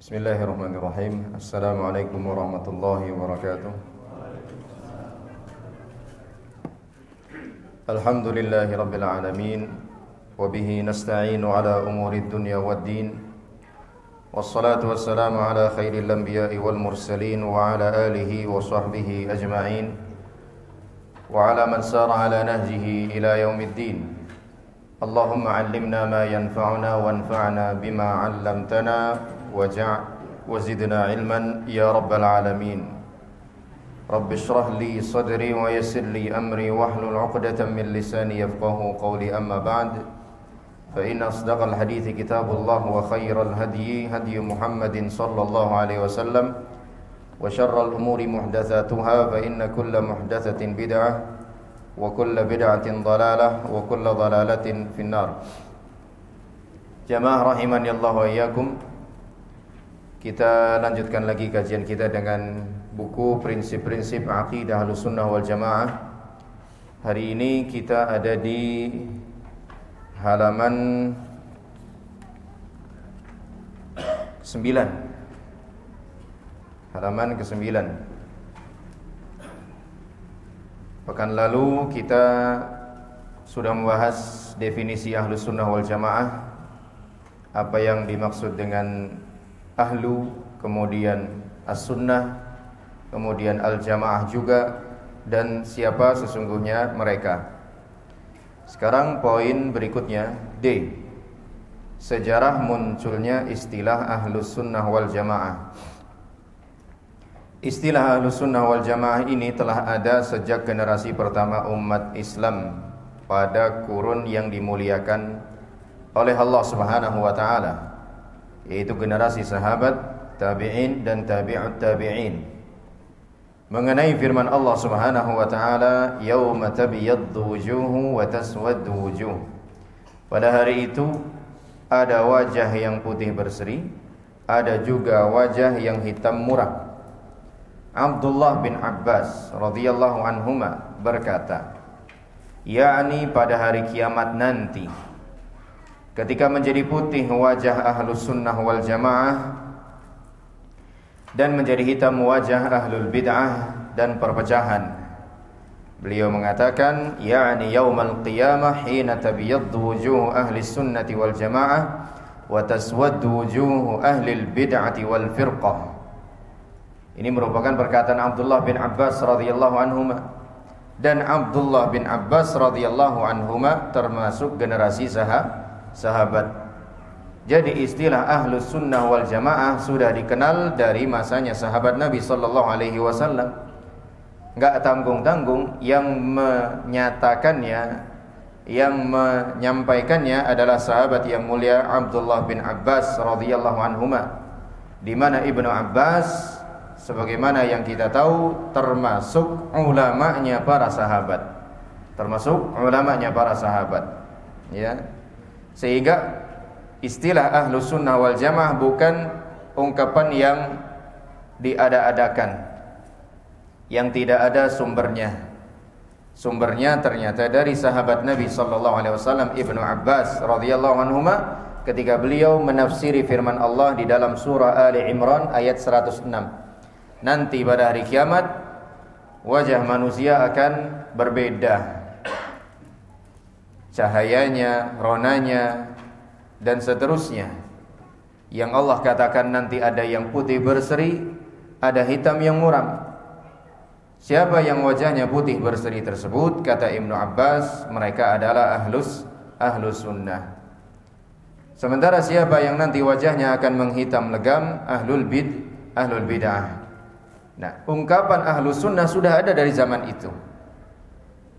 Bismillahirrahmanirrahim. Assalamualaikum warahmatullahi wabarakatuh. Alhamdulillahi rabbil alamin. Wabihi nasta'inu ala umurid dunya waddin. Wassalatu wassalamu ala khairil anbiya'i wal mursalin. Wa ala alihi wa sahbihi ajma'in. Wa ala man sara ala nahjihi ila yaumiddin. Allahumma allimna ma yanfa'una wanfa'na bima 'allamtana وزدنا علما يا رب العالمين. رب اشرح لي صدري ويسر لي أمري واحلل عقدة من لساني يفقهوا قولي. أما بعد فإن أصدق الحديث كتاب الله وخير الهدي هدي محمد صلى الله عليه وسلم وشر الأمور محدثاتها فإن كل محدثة بدعة وكل بدعة ضلالة وكل ضلالة في النار. Jamaah rahimani Allah wa iyyakum. Kita lanjutkan lagi kajian kita dengan buku Prinsip-prinsip Aqidah Ahlussunnah wal Jamaah. Hari ini kita ada di halaman 9. Halaman ke-9. Pekan lalu kita sudah membahas definisi Ahlussunnah wal Jamaah. Apa yang dimaksud dengan ahlu, kemudian as-sunnah, kemudian al-jamaah juga, dan siapa sesungguhnya mereka. Sekarang poin berikutnya, D. Sejarah munculnya istilah ahlus sunnah wal jamaah. Istilah ahlus sunnah wal jamaah ini telah ada sejak generasi pertama umat Islam pada kurun yang dimuliakan oleh Allah Subhanahu wa ta'ala, yaitu generasi sahabat, tabi'in dan tabi'ut tabi'in. Mengenai firman Allah Subhanahu wa ta'ala, yauma tabyaddu wujuhu wa taswaddu wujuh. Pada hari itu ada wajah yang putih berseri, ada juga wajah yang hitam muram. Abdullah bin Abbas radhiyallahu anhuma berkata, yakni pada hari kiamat nanti, ketika menjadi putih wajah ahlus sunnah wal jamaah dan menjadi hitam wajah ahlul bid'ah dan perpecahan. Beliau mengatakan, yakni yaumal qiyamah hina tabyaddu wujuh ahli sunnati wal jamaah wa taswaddu wujuh ahli bid'ati wal firqah. Ini merupakan perkataan Abdullah bin Abbas radhiyallahu anhuma. Dan Abdullah bin Abbas radhiyallahu anhuma termasuk generasi sahabat. Jadi istilah ahlus sunnah wal jamaah sudah dikenal dari masanya sahabat Nabi sallallahu alaihi wasallam. Enggak tanggung-tanggung, yang menyatakannya, yang menyampaikannya adalah sahabat yang mulia Abdullah bin Abbas radhiyallahu anhuma, di mana Ibnu Abbas sebagaimana yang kita tahu termasuk ulamanya para sahabat. Ya. Sehingga istilah ahlus sunnah wal jamaah bukan ungkapan yang diada-adakan, yang tidak ada sumbernya. Sumbernya ternyata dari sahabat Nabi sallallahu alaihi wasallam Ibnu Abbas radhiyallahu anhuma, ketika beliau menafsiri firman Allah di dalam surah Ali Imran ayat 106. Nanti pada hari kiamat wajah manusia akan berbeda, cahayanya, ronanya, dan seterusnya. Yang Allah katakan nanti ada yang putih berseri, ada hitam yang muram. Siapa yang wajahnya putih berseri tersebut? Kata Ibnu Abbas, mereka adalah ahlus sunnah. Sementara siapa yang nanti wajahnya akan menghitam legam? Ahlul bid'ah. Nah, ungkapan ahlus sunnah sudah ada dari zaman itu.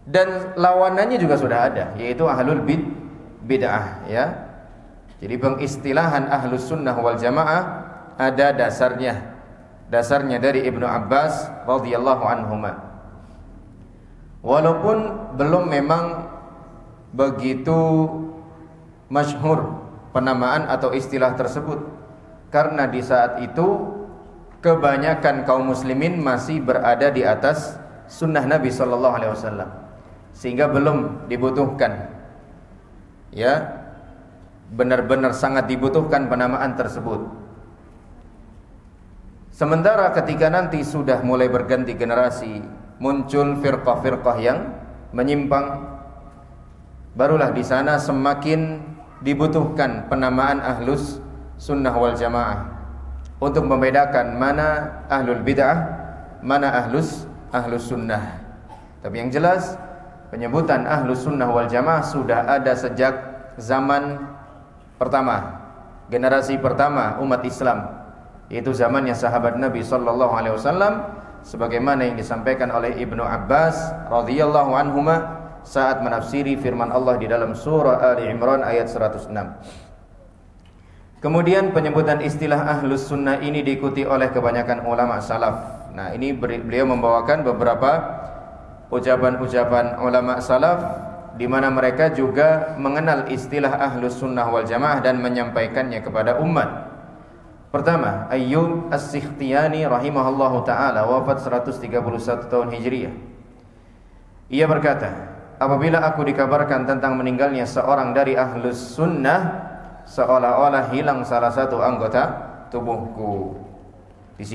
Dan lawanannya juga sudah ada, yaitu ahlul bid'ah, ya. Jadi pengistilahan ahlus sunnah wal jamaah ada dasarnya dari Ibnu Abbas radhiyallahu anhuma. Walaupun belum memang begitu masyhur penamaan atau istilah tersebut, karena di saat itu kebanyakan kaum muslimin masih berada di atas sunnah Nabi sallallahu alaihi wasallam, sehingga belum dibutuhkan, ya, benar-benar sangat dibutuhkan penamaan tersebut. Sementara ketika nanti sudah mulai berganti generasi, muncul firqah-firqah yang menyimpang, barulah di sana semakin dibutuhkan penamaan ahlus sunnah wal jamaah untuk membedakan mana ahlul bid'ah, mana ahlus sunnah. Tapi yang jelas penyebutan ahlus sunnah wal jamaah sudah ada sejak zaman pertama, generasi pertama umat Islam, yaitu zamannya sahabat Nabi sallallahu alaihi wasallam, sebagaimana yang disampaikan oleh Ibnu Abbas radhiyallahu anhuma saat menafsiri firman Allah di dalam surah Ali Imran ayat 106. Kemudian penyebutan istilah ahlus sunnah ini diikuti oleh kebanyakan ulama salaf. Nah, ini beliau membawakan beberapa ucapan-ucapan ulama salaf di mana mereka juga mengenal istilah ahlus sunnah wal jamaah dan menyampaikannya kepada umat. Pertama, Ayyub As-Sikhtiyani rahimahullahu ta'ala, wafat 131 tahun Hijriah. Ia berkata, apabila aku dikabarkan tentang meninggalnya seorang dari ahlus sunnah, seolah-olah hilang salah satu anggota tubuhku. Di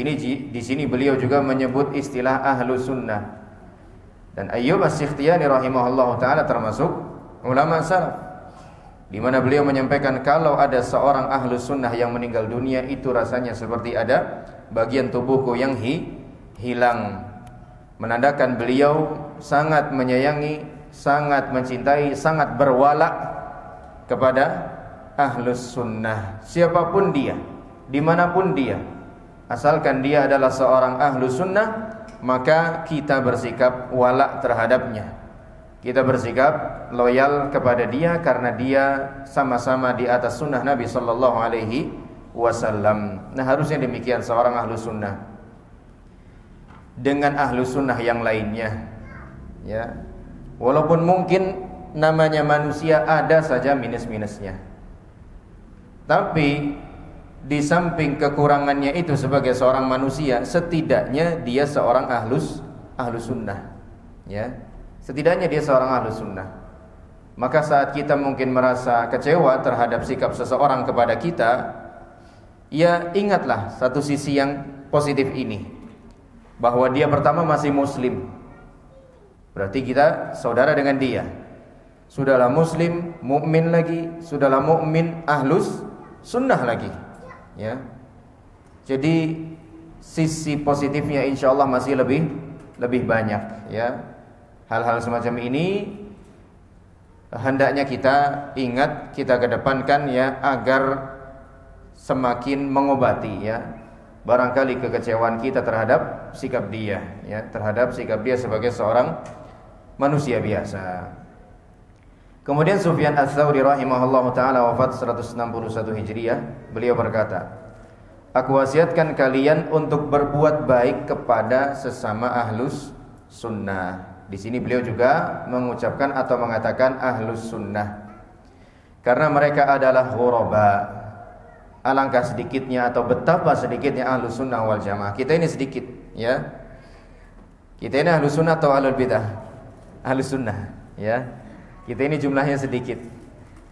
sini beliau juga menyebut istilah ahlus sunnah. Dan Ayyub As-Sikhtiyani rahimahullahu ta'ala termasuk ulama salaf, di mana beliau menyampaikan kalau ada seorang ahlus sunnah yang meninggal dunia, itu rasanya seperti ada bagian tubuhku yang hilang, menandakan beliau sangat menyayangi, sangat mencintai, sangat berwala kepada ahlus sunnah, siapapun dia, dimanapun dia, asalkan dia adalah seorang ahlus sunnah, maka kita bersikap wala terhadapnya. Kita bersikap loyal kepada dia karena dia sama-sama di atas sunnah Nabi sallallahu alaihi wasallam. Nah, harusnya demikian seorang ahlu sunnah dengan ahlu sunnah yang lainnya, ya. Walaupun mungkin namanya manusia ada saja minus-minusnya, tapi di samping kekurangannya itu sebagai seorang manusia, setidaknya dia seorang ahlus sunnah, ya. Setidaknya dia seorang ahlus sunnah. Maka saat kita mungkin merasa kecewa terhadap sikap seseorang kepada kita, ya ingatlah satu sisi yang positif ini, bahwa dia pertama masih muslim, berarti kita saudara dengan dia. Sudahlah muslim, mukmin lagi, sudahlah mukmin, ahlus sunnah lagi, ya. Jadi sisi positifnya insyaallah masih lebih banyak, ya. Hal-hal semacam ini hendaknya kita ingat, kita kedepankan, ya, agar semakin mengobati, ya, barangkali kekecewaan kita terhadap sikap dia, ya, terhadap sikap dia sebagai seorang manusia biasa. Kemudian Sufyan Ats-Tsauri rahimahullahu taala, wafat 161 Hijriah, beliau berkata, aku wasiatkan kalian untuk berbuat baik kepada sesama ahlus sunnah. Di sini beliau juga mengucapkan atau mengatakan ahlus sunnah, karena mereka adalah ghuraba. Alangkah sedikitnya atau betapa sedikitnya ahlus sunnah wal jamaah. Kita ini sedikit, ya. Kita ini ahlus sunnah atau ahlul bidah? Ahlus sunnah, ya. Kita ini jumlahnya sedikit.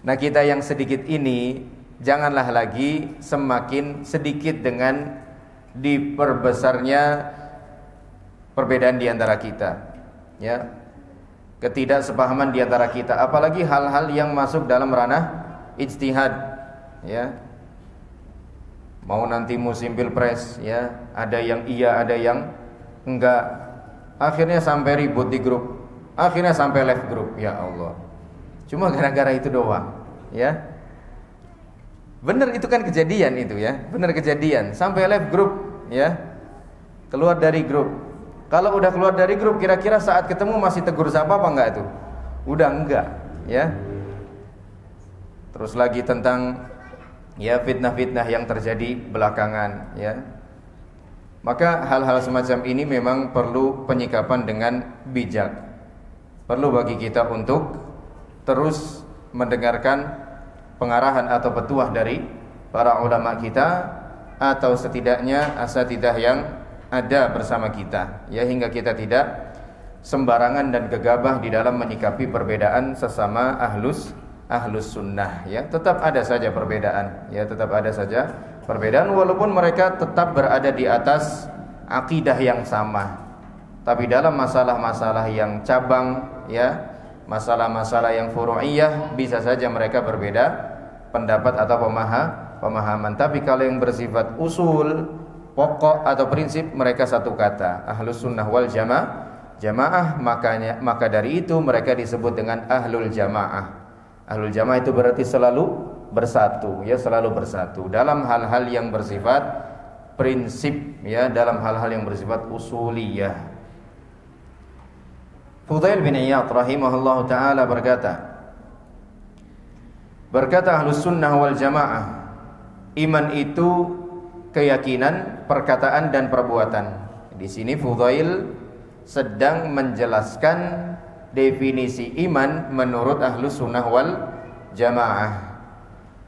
Nah, kita yang sedikit ini janganlah lagi semakin sedikit dengan diperbesarnya perbedaan di antara kita, ya, ketidaksepahaman di antara kita, apalagi hal-hal yang masuk dalam ranah ijtihad, ya. Mau nanti musim pilpres, ya, ada yang iya, ada yang enggak, akhirnya sampai ribut di grup, akhirnya sampai live grup, ya Allah. Cuma gara-gara itu doang, ya. Benar, itu kan kejadian itu, ya, benar kejadian, sampai live grup, ya, keluar dari grup. Kalau udah keluar dari grup, kira-kira saat ketemu masih tegur sapa apa enggak itu? Udah enggak, ya. Terus lagi tentang, ya, fitnah-fitnah yang terjadi belakangan, ya. Maka hal-hal semacam ini memang perlu penyikapan dengan bijak. Perlu bagi kita untuk terus mendengarkan pengarahan atau petuah dari para ulama kita, atau setidaknya asatidzah yang ada bersama kita, ya, hingga kita tidak sembarangan dan gegabah di dalam menyikapi perbedaan sesama ahlus sunnah, ya. Tetap ada saja perbedaan, ya, tetap ada saja Perbedaan walaupun mereka tetap berada di atas akidah yang sama. Tapi dalam masalah-masalah yang cabang, ya, masalah-masalah yang furu'iyah, bisa saja mereka berbeda pendapat atau pemahaman. Tapi kalau yang bersifat usul, pokok atau prinsip, mereka satu kata, ahlus sunnah wal jamaah. Maka dari itu mereka disebut dengan ahlul jamaah. Ahlul jamaah itu berarti selalu bersatu, ya, selalu bersatu dalam hal-hal yang bersifat prinsip, ya, dalam hal-hal yang bersifat usuliyah. Fudail bin Iyad rahimahullah ta'ala berkata ahlus sunnah wal jamaah, iman itu keyakinan, perkataan dan perbuatan. Di sini Fudail sedang menjelaskan definisi iman menurut ahlus sunnah wal jamaah,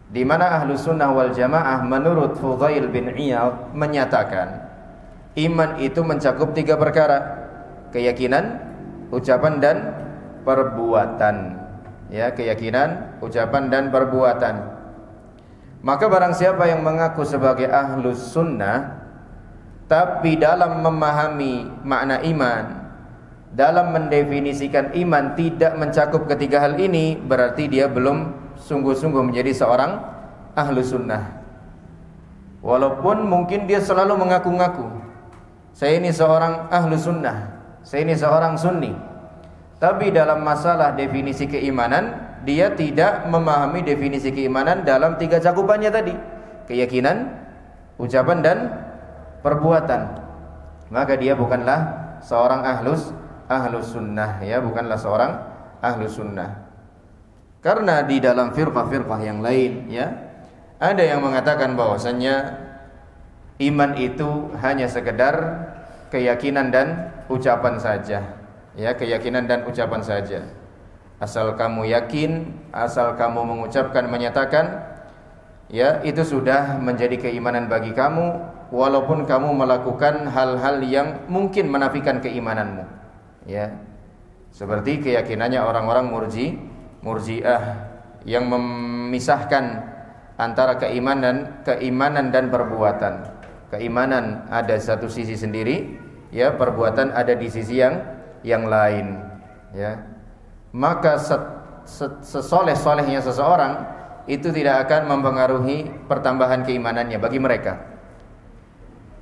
di mana ahlus sunnah wal jamaah menurut Fudail bin Iyad menyatakan iman itu mencakup 3 perkara: keyakinan, ucapan dan perbuatan. Ya, keyakinan, ucapan dan perbuatan. Maka barang siapa yang mengaku sebagai ahlus sunnah tapi dalam memahami makna iman, dalam mendefinisikan iman tidak mencakup ketiga hal ini, berarti dia belum sungguh-sungguh menjadi seorang ahlus sunnah. Walaupun mungkin dia selalu mengaku-ngaku, saya ini seorang ahlus sunnah, saya ini seorang sunni, tapi dalam masalah definisi keimanan dia tidak memahami definisi keimanan dalam 3 cakupannya tadi: keyakinan, ucapan dan perbuatan. Maka dia bukanlah seorang ahlus sunnah, ya, bukanlah seorang ahlus sunnah. Karena di dalam firqah-firqah yang lain, ya, ada yang mengatakan bahwasannya iman itu hanya sekedar keyakinan dan ucapan saja, ya, keyakinan dan ucapan saja. Asal kamu yakin, asal kamu mengucapkan, menyatakan, ya, itu sudah menjadi keimanan bagi kamu, walaupun kamu melakukan hal-hal yang mungkin menafikan keimananmu, ya. Seperti keyakinannya orang-orang Murji'ah yang memisahkan antara keimanan dan perbuatan. Keimanan ada satu sisi sendiri, ya, perbuatan ada di sisi yang lain, ya. Maka sesoleh-solehnya seseorang itu tidak akan mempengaruhi pertambahan keimanannya bagi mereka.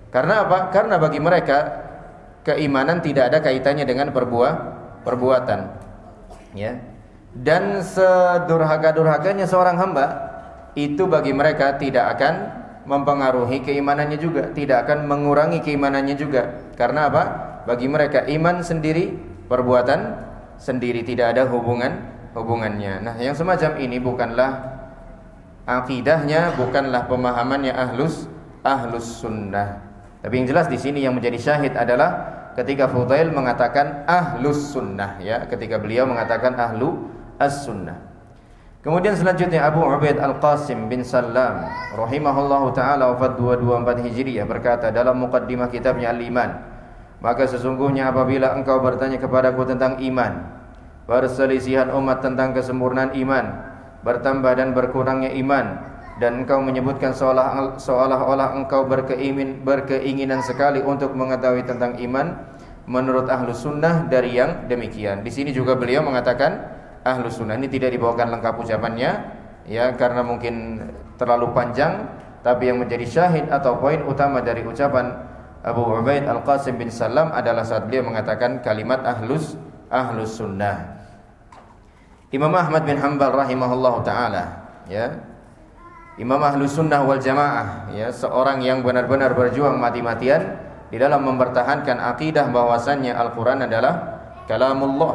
Karena apa? Karena bagi mereka keimanan tidak ada kaitannya dengan perbuatan, ya. Dan sedurhaka-durhakanya seorang hamba itu bagi mereka tidak akan mempengaruhi keimanannya juga, tidak akan mengurangi keimanannya juga. Karena apa? Bagi mereka iman sendiri, perbuatan sendiri, tidak ada hubungannya. Nah, yang semacam ini bukanlah akidahnya, bukanlah pemahamannya ahlus sunnah. Tapi yang jelas di sini yang menjadi syahid adalah ketika Fudail mengatakan ahlus sunnah, ya, ketika beliau mengatakan ahlu as-sunnah. Kemudian selanjutnya Abu Ubaid Al-Qasim bin Sallam rahimahullahu taala wafat 224 Hijriah berkata dalam muqaddimah kitabnya Al-Iman, maka sesungguhnya apabila engkau bertanya kepadaku tentang iman, perselisihan umat tentang kesempurnaan iman, bertambah dan berkurangnya iman, dan engkau menyebutkan seolah-olah engkau berkeinginan sekali untuk mengetahui tentang iman menurut ahlus sunnah dari yang demikian. Di sini juga beliau mengatakan ahlus sunnah. Ini tidak dibawakan lengkap ucapannya, ya, karena mungkin terlalu panjang. Tapi yang menjadi syahid atau poin utama dari ucapan Abu Ubaid Al-Qasim bin Sallam adalah saat beliau mengatakan kalimat ahlus sunnah. Imam Ahmad bin Hanbal rahimahullahu taala, ya, Imam ahlus sunnah wal jamaah, ya, seorang yang benar-benar berjuang mati-matian di dalam mempertahankan akidah bahwasannya Al-Quran adalah kalamullah,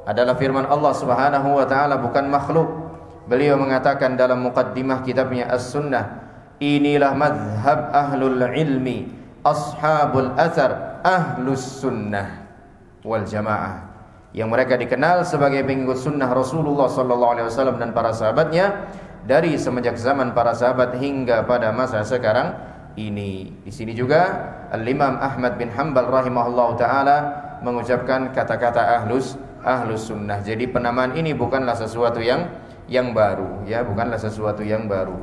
adalah firman Allah Subhanahu wa taala, bukan makhluk. Beliau mengatakan dalam muqaddimah kitabnya As-Sunnah, inilah madhab ahlul ilmi, ashabul athar, ahlus sunnah wal jamaah, yang mereka dikenal sebagai pengikut sunnah Rasulullah sallallahu alaihi wasallam dan para sahabatnya dari semenjak zaman para sahabat hingga pada masa sekarang ini. Di sini juga Al-Imam Ahmad bin Hanbal rahimahullahu taala mengucapkan kata-kata ahlus sunnah. Jadi penamaan ini bukanlah sesuatu yang baru, ya, bukanlah sesuatu yang baru.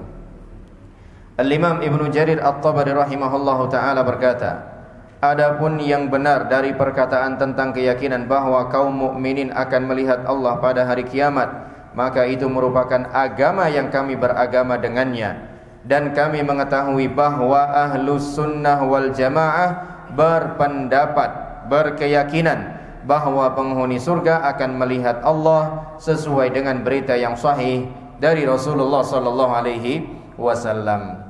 Al-Imam Ibnu Jarir At-Tabari rahimahullahu taala berkata, adapun yang benar dari perkataan tentang keyakinan bahwa kaum mukminin akan melihat Allah pada hari kiamat, maka itu merupakan agama yang kami beragama dengannya, dan kami mengetahui bahwa ahlus sunnah wal jamaah berpendapat, berkeyakinan bahwa penghuni surga akan melihat Allah sesuai dengan berita yang sahih dari Rasulullah sallallahu alaihi wasallam.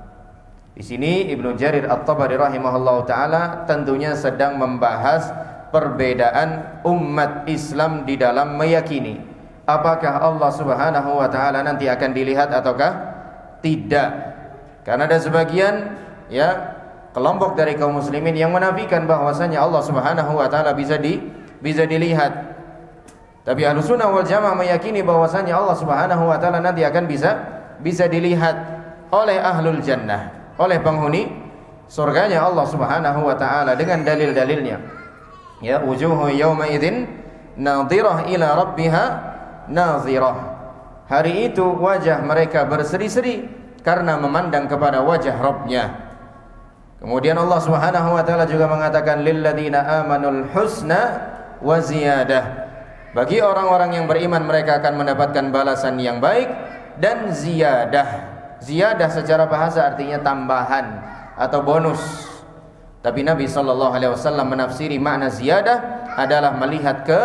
Di sini Ibnu Jarir At-Tabari rahimahullahu taala tentunya sedang membahas perbedaan umat Islam di dalam meyakini apakah Allah Subhanahu wa taala nanti akan dilihat ataukah tidak. Karena ada sebagian kelompok dari kaum muslimin yang menafikan bahwasanya Allah Subhanahu wa taala bisa dilihat. Tapi Ahlussunnah wal Jamaah meyakini bahwasanya Allah Subhanahu wa taala nanti akan bisa dilihat oleh ahlul jannah, oleh penghuni surganya Allah Subhanahu wa taala dengan dalil-dalilnya. Ya, wujuhu yauma idzin nadhirah ila rabbiha nadhirah. Hari itu wajah mereka berseri-seri karena memandang kepada wajah Rabbnya. Kemudian Allah Subhanahu wa taala juga mengatakan lil ladzina amanul husna wa ziyadah. Bagi orang-orang yang beriman mereka akan mendapatkan balasan yang baik dan ziyadah. Ziyadah secara bahasa artinya tambahan atau bonus. Tapi Nabi SAW menafsiri makna ziyadah adalah melihat ke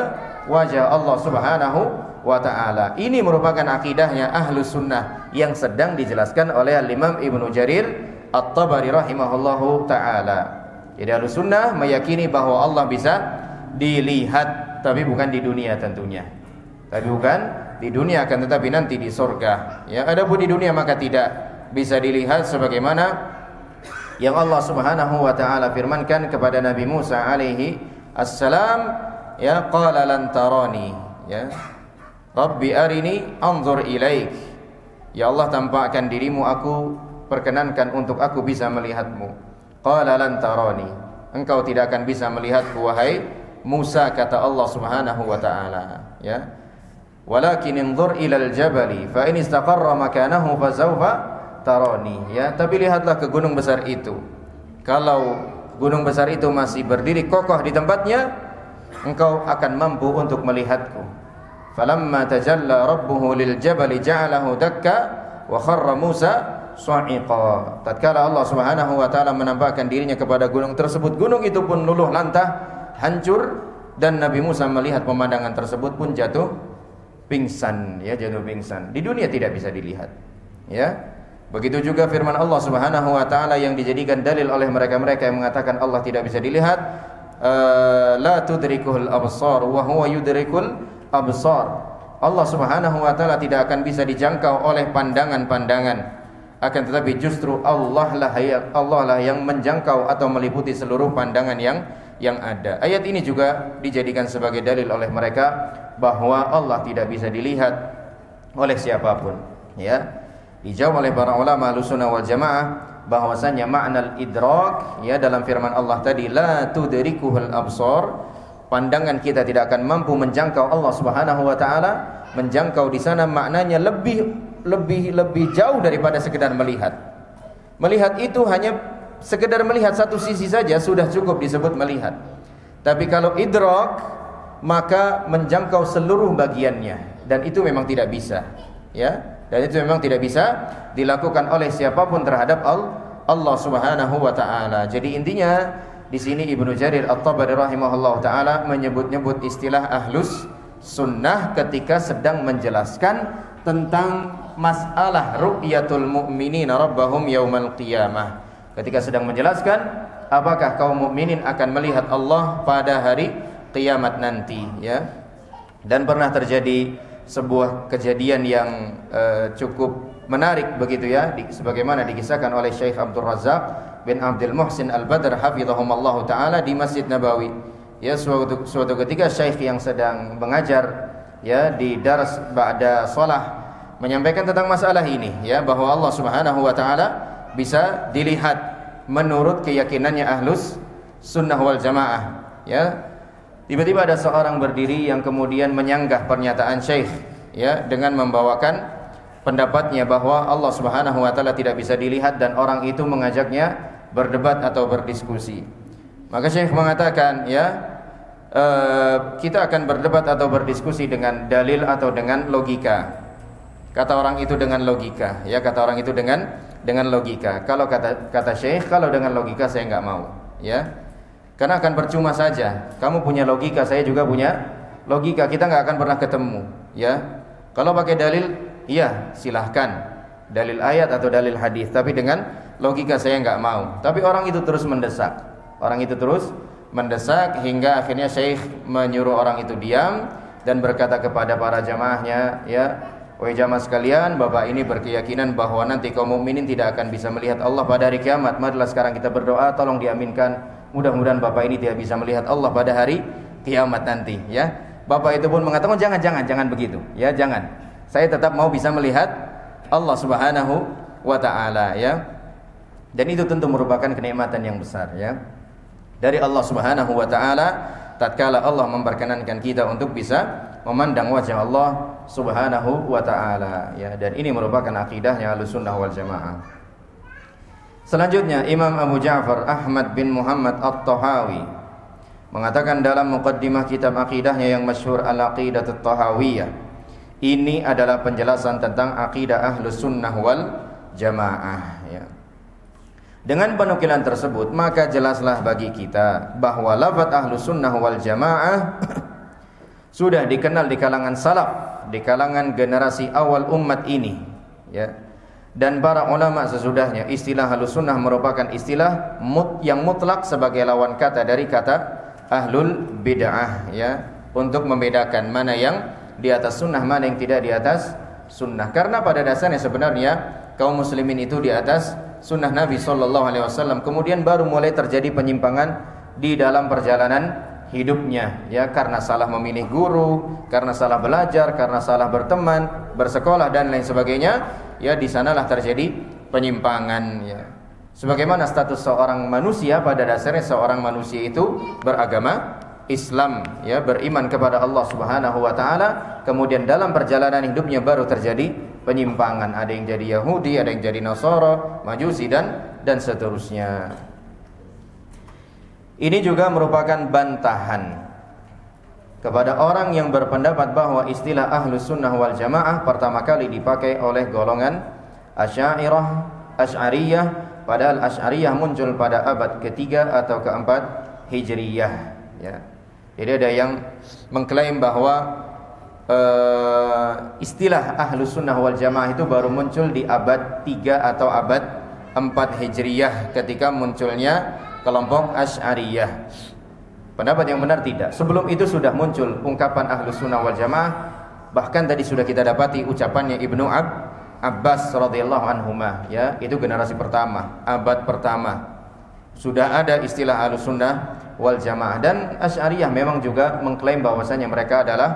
wajah Allah Subhanahu wa ta'ala. Ini merupakan akidahnya Ahlus Sunnah yang sedang dijelaskan oleh Al-Imam Ibnu Jarir At-Tabari rahimahullahu ta'ala. Jadi Ahlus Sunnah meyakini bahwa Allah bisa dilihat, tapi bukan di dunia tentunya. Tapi bukan di dunia, akan tetapi nanti di surga. Ya, adapun di dunia maka tidak bisa dilihat sebagaimana yang Allah Subhanahu wa taala firmankan kepada Nabi Musa alaihi assalam, ya qala lan tarani, ya Rabbi arini anzur ilaik. Ya Allah, tampakkan dirimu, aku perkenankan untuk aku bisa melihatmu. Qala lan tarani, engkau tidak akan bisa melihatku wahai Musa, kata Allah Subhanahu wa taala, ya. Walakin inzur ilal jabali fa in istaqarra makanahu fa sawfa tarani, ya. Tapi lihatlah ke gunung besar itu. Kalau gunung besar itu masih berdiri kokoh di tempatnya, engkau akan mampu untuk melihatku. Falamma tajalla rabbuhu lil jabali ja'alahu dakka wa kharra Musa sa'iqa. Tatkala Allah Subhanahu wa taala menampakkan dirinya kepada gunung tersebut, gunung itu pun luluh lantah, hancur, dan Nabi Musa melihat pemandangan tersebut pun jatuh pingsan, ya, jatuh pingsan. Di dunia tidak bisa dilihat, ya. Begitu juga firman Allah Subhanahu wa taala yang dijadikan dalil oleh mereka-mereka yang mengatakan Allah tidak bisa dilihat, la tudrikuhul absar wa huwa yudrikul absar. Allah Subhanahu wa taala tidak akan bisa dijangkau oleh pandangan-pandangan, akan tetapi justru Allah lah yang menjangkau atau meliputi seluruh pandangan yang ada. Ayat ini juga dijadikan sebagai dalil oleh mereka bahwa Allah tidak bisa dilihat oleh siapapun, ya. Dijawab oleh para ulama Ahlussunnah wal Jamaah bahwasanya makna idrak, ya, dalam firman Allah tadi la tudrikuhul absar, pandangan kita tidak akan mampu menjangkau Allah Subhanahu wa taala. Menjangkau di sana maknanya lebih jauh daripada sekedar melihat. Melihat itu hanya sekedar melihat satu sisi saja sudah cukup disebut melihat. Tapi kalau idrak maka menjangkau seluruh bagiannya, dan itu memang tidak bisa, ya. Dan itu memang tidak bisa dilakukan oleh siapapun terhadap Allah Subhanahu wa taala. Jadi intinya di sini Ibnu Jarir At-Tabari rahimahullahu taala menyebut-nyebut istilah Ahlus Sunnah ketika sedang menjelaskan tentang masalah ru'yatul mu'minina rabbahum yaumal qiyamah. Ketika sedang menjelaskan apakah kaum mukminin akan melihat Allah pada hari kiamat nanti, ya. Dan pernah terjadi sebuah kejadian yang cukup menarik begitu, ya, sebagaimana dikisahkan oleh Syekh Abdul Razzaq bin Abdul Muhsin Al-Badr hafizahumullah taala di Masjid Nabawi. Ya, suatu ketika Syekh yang sedang mengajar, ya, di dars ba'da shalah menyampaikan tentang masalah ini, ya, bahwa Allah Subhanahu wa taala bisa dilihat menurut keyakinannya Ahlus Sunnah wal Jamaah, ya. Tiba-tiba ada seorang berdiri yang kemudian menyanggah pernyataan Syekh, ya, dengan membawakan pendapatnya bahwa Allah Subhanahu wa taala tidak bisa dilihat dan orang itu mengajaknya berdebat atau berdiskusi. Maka Syekh mengatakan kita akan berdebat atau berdiskusi dengan dalil atau dengan logika. Kata orang itu dengan logika, kata orang itu dengan logika. Kalau kata Syekh, kalau dengan logika saya enggak mau, Karena akan percuma saja. Kamu punya logika, saya juga punya logika, kita enggak akan pernah ketemu, Kalau pakai dalil, silahkan. Dalil ayat atau dalil hadis, tapi dengan logika saya enggak mau. Tapi orang itu terus mendesak. Hingga akhirnya Syekh menyuruh orang itu diam dan berkata kepada para jamaahnya, wahai jamaah sekalian, Bapak ini berkeyakinan bahwa nanti kaum mukminin tidak akan bisa melihat Allah pada hari kiamat. Marilah sekarang kita berdoa, tolong diaminkan. Mudah-mudahan Bapak ini tidak bisa melihat Allah pada hari kiamat nanti, Bapak itu pun mengatakan, jangan begitu, jangan. Saya tetap mau bisa melihat Allah Subhanahu wa taala, Dan itu tentu merupakan kenikmatan yang besar, dari Allah Subhanahu wa taala tatkala Allah memperkenankan kita untuk bisa memandang wajah Allah Subhanahu wa taala, Dan ini merupakan akidahnya Ahlussunnah wal Jamaah. Selanjutnya Imam Abu Ja'far Ahmad bin Muhammad At-Tahawi mengatakan dalam muqaddimah kitab akidahnya yang masyhur Al-Aqidatut Tahawiyah, ini adalah penjelasan tentang akidah Ahlussunnah wal Jamaah, Dengan penukilan tersebut maka jelaslah bagi kita bahwa lafaz Ahlussunnah wal Jamaah sudah dikenal di kalangan salaf, di kalangan generasi awal umat ini, Dan para ulama sesudahnya. Istilah Ahlussunnah merupakan istilah yang mutlak sebagai lawan kata dari kata Ahlul Bid'ah, untuk membedakan mana yang di atas sunnah, mana yang tidak di atas sunnah. Karena pada dasarnya sebenarnya kaum muslimin itu di atas sunnah Nabi SAW. Kemudian baru mulai terjadi penyimpangan di dalam perjalanan hidupnya, karena salah memilih guru, karena salah belajar, karena salah berteman, bersekolah dan lain sebagainya, di sanalah terjadi penyimpangan, Sebagaimana status seorang manusia, pada dasarnya seorang manusia itu beragama Islam, beriman kepada Allah Subhanahu wa taala. Kemudian dalam perjalanan hidupnya baru terjadi penyimpangan. Ada yang jadi Yahudi, ada yang jadi Nasara, Majusi dan seterusnya. Ini juga merupakan bantahan kepada orang yang berpendapat bahwa istilah Ahlussunnah wal Jamaah pertama kali dipakai oleh golongan Asy'ariyah, padahal Asy'ariyah muncul pada abad ketiga atau keempat Hijriyah, Jadi ada yang mengklaim bahwa istilah Ahlussunnah wal Jamaah itu baru muncul di abad 3 atau abad 4 Hijriyah ketika munculnya kelompok Asy'ariyah. Pendapat yang benar tidak. Sebelum itu sudah muncul ungkapan Ahlussunnah wal Jamaah. Bahkan tadi sudah kita dapati ucapannya Ibnu Abbas radhiyallahu anhuma, itu generasi pertama, abad pertama. Sudah ada istilah Ahlussunnah wal Jamaah, dan Asy'ariyah memang juga mengklaim bahwasanya mereka adalah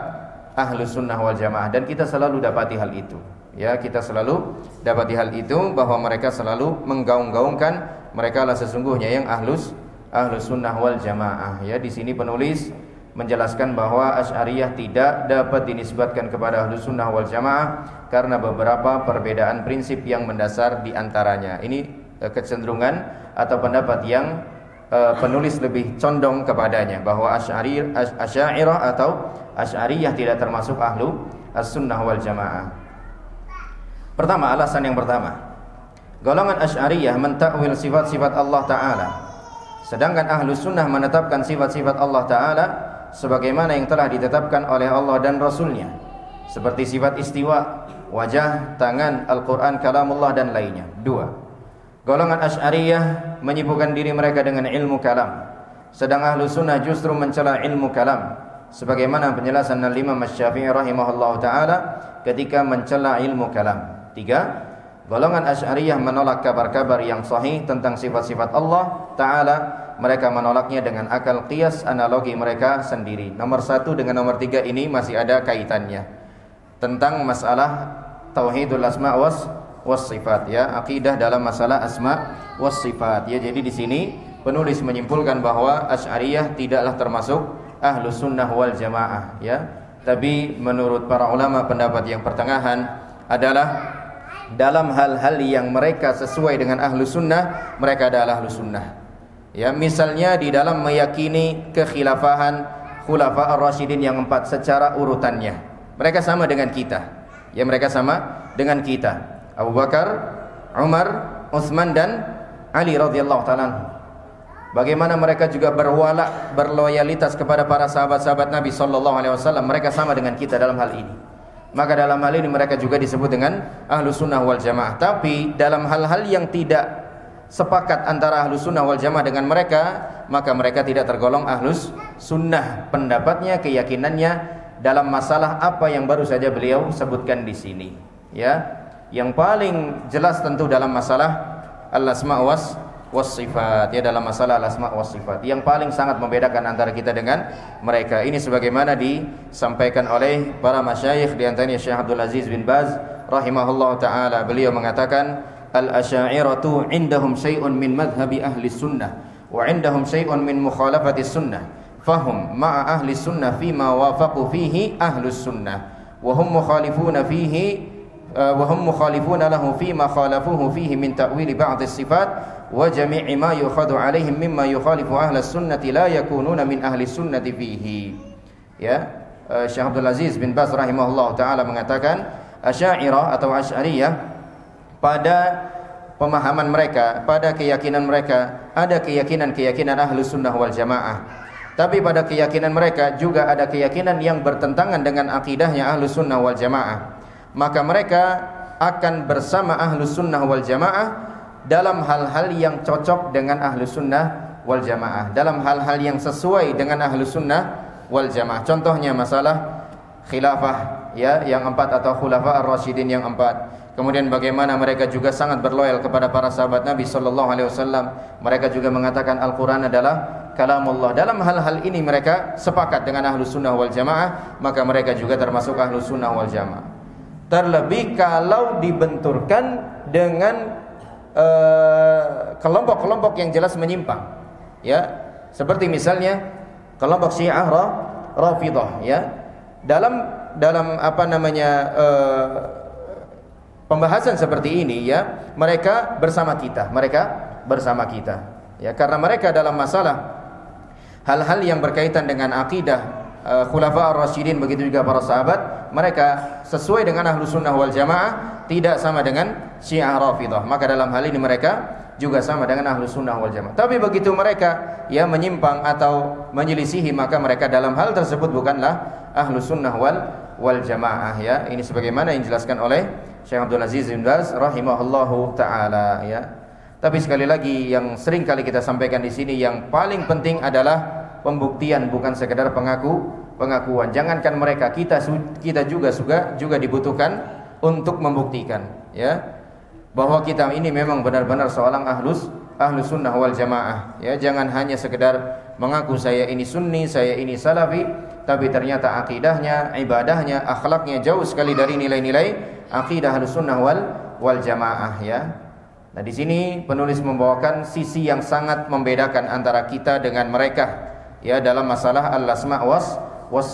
Ahlussunnah wal Jamaah, dan kita selalu dapati hal itu. Kita selalu dapati hal itu bahwa mereka selalu menggaung-gaungkan mereka lah sesungguhnya yang Ahlussunnah wal Jamaah. Di sini penulis menjelaskan bahwa Asy'ariyah tidak dapat dinisbatkan kepada Ahlussunnah wal Jamaah karena beberapa perbedaan prinsip yang mendasar di antaranya. Ini kecenderungan atau pendapat yang penulis lebih condong kepadanya, bahwa Asy'ariyah atau Asy'ariyah tidak termasuk ahlu as-sunnah wal jamaah. Pertama, alasan yang pertama, golongan Asy'ariyah mentakwil sifat-sifat Allah Ta'ala, sedangkan ahlu sunnah menetapkan sifat-sifat Allah Ta'ala sebagaimana yang telah ditetapkan oleh Allah dan Rasulnya, seperti sifat istiwa, wajah, tangan, Al-Quran, kalamullah dan lainnya. Dua, golongan Asy'ariyah menyibukkan diri mereka dengan ilmu kalam, sedang ahlu sunnah justru mencela ilmu kalam, sebagaimana penjelasan Al-Imam Asy-Syafi'i rahimahullahu ta'ala ketika mencela ilmu kalam. Tiga, golongan Asy'ariyah menolak kabar-kabar yang sahih tentang sifat-sifat Allah Ta'ala. Mereka menolaknya dengan akal qiyas, analogi mereka sendiri. Nomor 1 dengan nomor 3 ini masih ada kaitannya tentang masalah tauhidul asma was sifat, akidah dalam masalah asma was sifat, Jadi di sini penulis menyimpulkan bahwa Asy'ariyah tidaklah termasuk Ahlus Sunnah wal Jamaah, Tapi menurut para ulama pendapat yang pertengahan, adalah dalam hal-hal yang mereka sesuai dengan ahlu sunnah, mereka adalah ahlu sunnah. Ya, misalnya di dalam meyakini kekhilafahan khulafa ar-rasyidin yang 4 secara urutannya, mereka sama dengan kita. Ya, mereka sama dengan kita. Abu Bakar, Umar, Utsman dan Ali radhiyallahu taala. Bagaimana mereka juga berwala, berloyalitas kepada para sahabat-sahabat Nabi sallallahu alaihi wasallam, mereka sama dengan kita dalam hal ini. Maka dalam hal ini mereka juga disebut dengan ahlu sunnah wal jamaah. Tapi dalam hal-hal yang tidak sepakat antara ahlu sunnah wal jamaah dengan mereka, maka mereka tidak tergolong ahlus sunnah. Pendapatnya, keyakinannya dalam masalah apa yang baru saja beliau sebutkan di sini. Ya, yang paling jelas tentu dalam masalah al-asma was sifat, ya, dalam masalah al-asma was sifat yang paling sangat membedakan antara kita dengan mereka. Ini sebagaimana disampaikan oleh para masyayikh, di antaranya Syekh Abdul Aziz bin Baz rahimahullah taala. Beliau mengatakan al-asy'ariyatu indahum syai'un min madhhabi ahli sunnah wa indahum syai'un min mukhalafati sunnah fahum ma'a ahli sunnah fima wafaqu fihi ahlus sunnah wa hum mukhalifuna fihi وهم مخالفون له فيما خالفوه فيه من تأويل بعض الصفات وجميع ما يؤخذ عليهم مما يخالف أهل السنة لا يكونون من أهل السنة فيه. Ya, Syekh Abdul Aziz bin Baz rahimahullah taala mengatakan Asy'ariyah atau Asy'ariyah pada pemahaman mereka, pada keyakinan mereka ada keyakinan Ahlus Sunnah wal Jamaah. Tapi pada keyakinan mereka juga ada keyakinan yang bertentangan dengan akidahnya Ahlus Sunnah wal Jamaah. Maka mereka akan bersama Ahlus Sunnah wal Jamaah dalam hal-hal yang cocok dengan Ahlus Sunnah wal Jamaah, dalam hal-hal yang sesuai dengan Ahlus Sunnah wal Jamaah. Contohnya masalah khilafah, ya, yang 4 atau khulafa ar-rasyidin yang 4. Kemudian bagaimana mereka juga sangat berloyal kepada para sahabat Nabi sallallahu alaihi wasallam. Mereka juga mengatakan Al-Qur'an adalah kalamullah. Dalam hal-hal ini mereka sepakat dengan Ahlus Sunnah wal Jamaah, maka mereka juga termasuk Ahlus Sunnah wal Jamaah. Terlebih kalau dibenturkan dengan kelompok-kelompok yang jelas menyimpang, ya, seperti misalnya kelompok Syiah Rafidhah, ya. Dalam apa namanya pembahasan seperti ini, ya, mereka bersama kita, ya, karena mereka dalam masalah hal-hal yang berkaitan dengan akidah khulafa ar-rasyidin, begitu juga para sahabat, mereka sesuai dengan Ahlus Sunnah wal Jamaah, tidak sama dengan Syiah Rafidhah. Maka dalam hal ini mereka juga sama dengan Ahlus Sunnah wal Jamaah. Tapi begitu mereka, ya, menyimpang atau menyelisihi, maka mereka dalam hal tersebut bukanlah Ahlus Sunnah wal Jamaah, ya. Ini sebagaimana yang dijelaskan oleh Syekh Abdul Aziz bin Baz rahimahullahu taala, ya. Tapi sekali lagi yang sering kali kita sampaikan di sini, yang paling penting adalah pembuktian, bukan sekedar pengakuan. Jangankan mereka, kita juga dibutuhkan untuk membuktikan, ya, bahwa kita ini memang benar-benar seorang ahlus sunnah wal jamaah, ya. Jangan hanya sekedar mengaku saya ini sunni, saya ini salafi, tapi ternyata akidahnya, ibadahnya, akhlaknya jauh sekali dari nilai-nilai akidah ahlus sunnah wal jamaah, ya. Nah, di sini penulis membawakan sisi yang sangat membedakan antara kita dengan mereka, ya, dalam masalah al-asma was